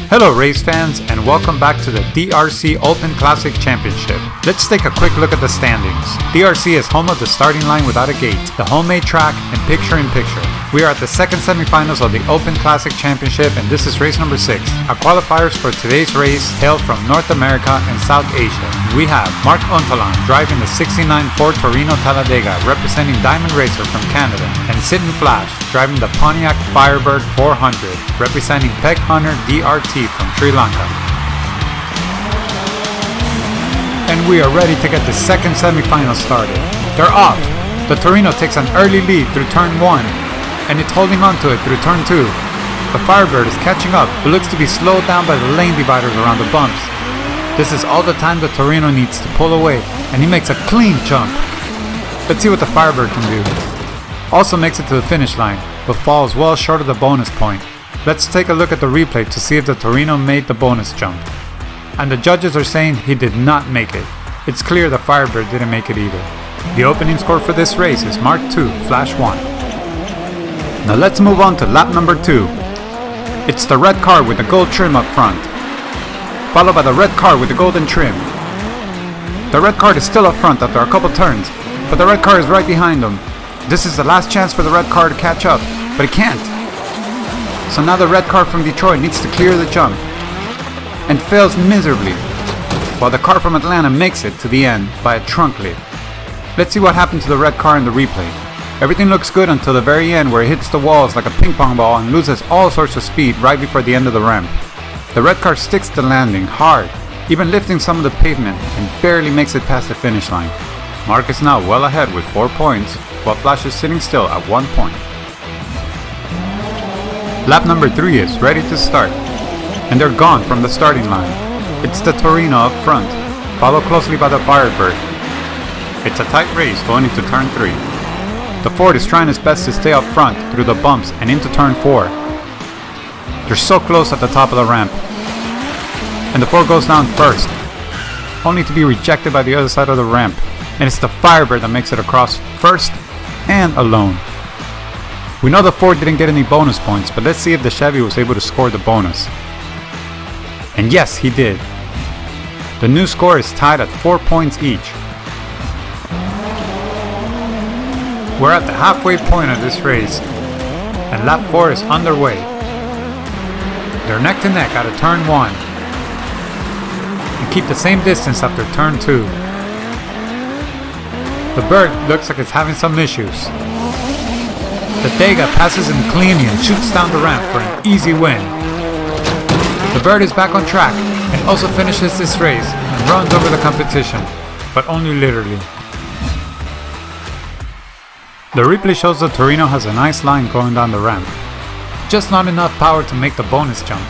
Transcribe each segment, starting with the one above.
Hello race fans and welcome back to the DRC Open Classic Championship. Let's take a quick look at the standings. DRC is home of the starting line without a gate, the homemade track, and picture-in-picture. We are at the second semifinals of the Open Classic Championship and this is race number 6. Our qualifiers for today's race hail from North America and South Asia. We have Mark Untalan driving the 69 Ford Torino Talladega representing Diamond Racer from Canada, and Sitem driving the Pontiac Firebird 400 representing Peg Hunter DRT from Sri Lanka. And we are ready to get the second semifinal started. They're off. The Torino takes an early lead through turn 1 and it's holding on to it through turn 2. The Firebird is catching up but looks to be slowed down by the lane dividers around the bumps. This is all the time the Torino needs to pull away and he makes a clean jump. Let's see what the Firebird can do. Also makes it to the finish line but falls well short of the bonus point. Let's take a look at the replay to see if the Torino made the bonus jump. And the judges are saying he did not make it. It's clear the Firebird didn't make it either. The opening score for this race is Mark 2, Flash 1. Now let's move on to lap number 2. It's the red car with the gold trim up front, followed by the red car with the golden trim. The red car is still up front after a couple turns, but the red car is right behind them. This is the last chance for the red car to catch up, but it can't. So now the red car from Detroit needs to clear the jump and fails miserably, while the car from Atlanta makes it to the end by a trunk lid. Let's see what happened to the red car in the replay. Everything looks good until the very end where it hits the walls like a ping pong ball and loses all sorts of speed right before the end of the ramp. The red car sticks to the landing hard, even lifting some of the pavement, and barely makes it past the finish line. Mark is now well ahead with 4 points, while Flash is sitting still at 1 point. Lap number 3 is ready to start, and they're gone from the starting line. It's the Torino up front, followed closely by the Firebird. It's a tight race going into turn 3. The Ford is trying its best to stay up front through the bumps and into turn 4. They're so close at the top of the ramp, and the Ford goes down first, only to be rejected by the other side of the ramp, and it's the Firebird that makes it across first and alone. We know the Ford didn't get any bonus points, but let's see if the Chevy was able to score the bonus. And yes, he did. The new score is tied at 4 points each. We're at the halfway point of this race, and lap 4 is underway. They're neck to neck out of turn 1, and keep the same distance after turn 2. The Bird looks like it's having some issues. The Dega passes him cleanly and shoots down the ramp for an easy win. The Bird is back on track and also finishes this race and runs over the competition, but only literally. The replay shows the Torino has a nice line going down the ramp, just not enough power to make the bonus jump.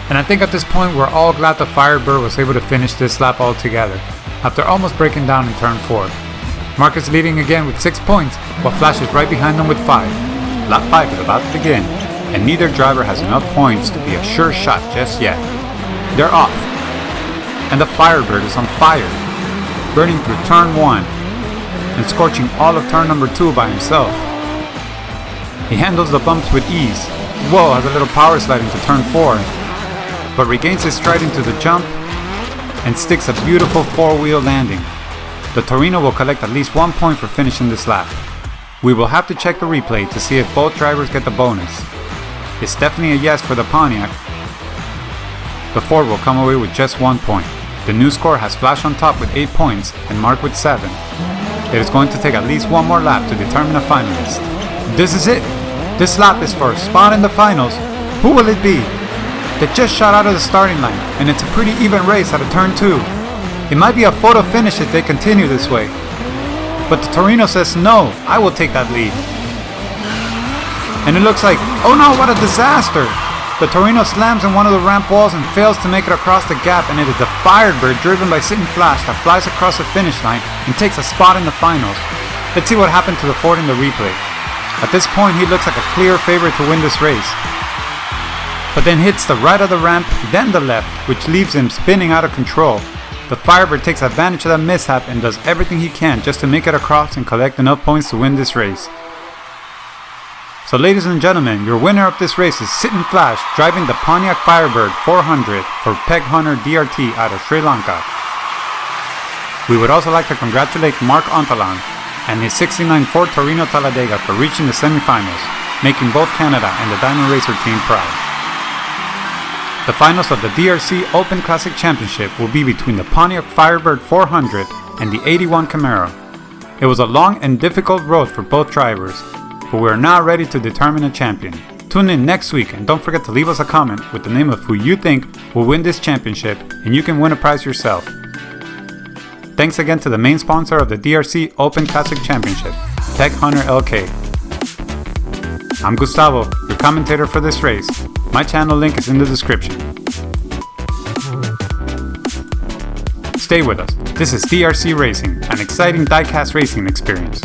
And I think at this point we're all glad the Firebird was able to finish this lap altogether, after almost breaking down in turn 4. Mark is leading again with 6 points, while Flash is right behind them with 5. Lap 5 is about to begin, and neither driver has enough points to be a sure shot just yet. They're off, and the Firebird is on fire, burning through turn 1 and scorching all of turn number 2 by himself. He handles the bumps with ease, has a little power slide into turn 4, but regains his stride into the jump and sticks a beautiful 4-wheel landing. The Torino will collect at least 1 point for finishing this lap. We will have to check the replay to see if both drivers get the bonus. It's definitely a yes for the Pontiac. The Ford will come away with just 1 point. The new score has Flash on top with 8 points and Mark with 7. It is going to take at least 1 more lap to determine a finalist. This is it! This lap is for a spot in the finals. Who will it be? They just shot out of the starting line and it's a pretty even race out of turn 2. It might be a photo finish if they continue this way. But the Torino says no, I will take that lead. And it looks like, oh no, what a disaster! The Torino slams in one of the ramp walls and fails to make it across the gap, and it is the Firebird driven by Sitem that flies across the finish line and takes a spot in the finals. Let's see what happened to the Ford in the replay. At this point he looks like a clear favorite to win this race, but then hits the right of the ramp, then the left, which leaves him spinning out of control. The Firebird takes advantage of that mishap and does everything he can just to make it across and collect enough points to win this race. So ladies and gentlemen, your winner of this race is Sitem Flash, driving the Pontiac Firebird 400 for Peg Hunter DRT out of Sri Lanka. We would also like to congratulate Mark Untalan and his 69 Ford Torino Talladega for reaching the semifinals, making both Canada and the Diamond Racer team proud. The finals of the DRC Open Classic Championship will be between the Pontiac Firebird 400 and the 81 Camaro. It was a long and difficult road for both drivers, but we are now ready to determine a champion. Tune in next week and don't forget to leave us a comment with the name of who you think will win this championship, and you can win a prize yourself. Thanks again to the main sponsor of the DRC Open Classic Championship, Peg Hunter LK. I'm Gustavo, your commentator for this race. My channel link is in the description. Stay with us. This is DRC Racing, an exciting diecast racing experience.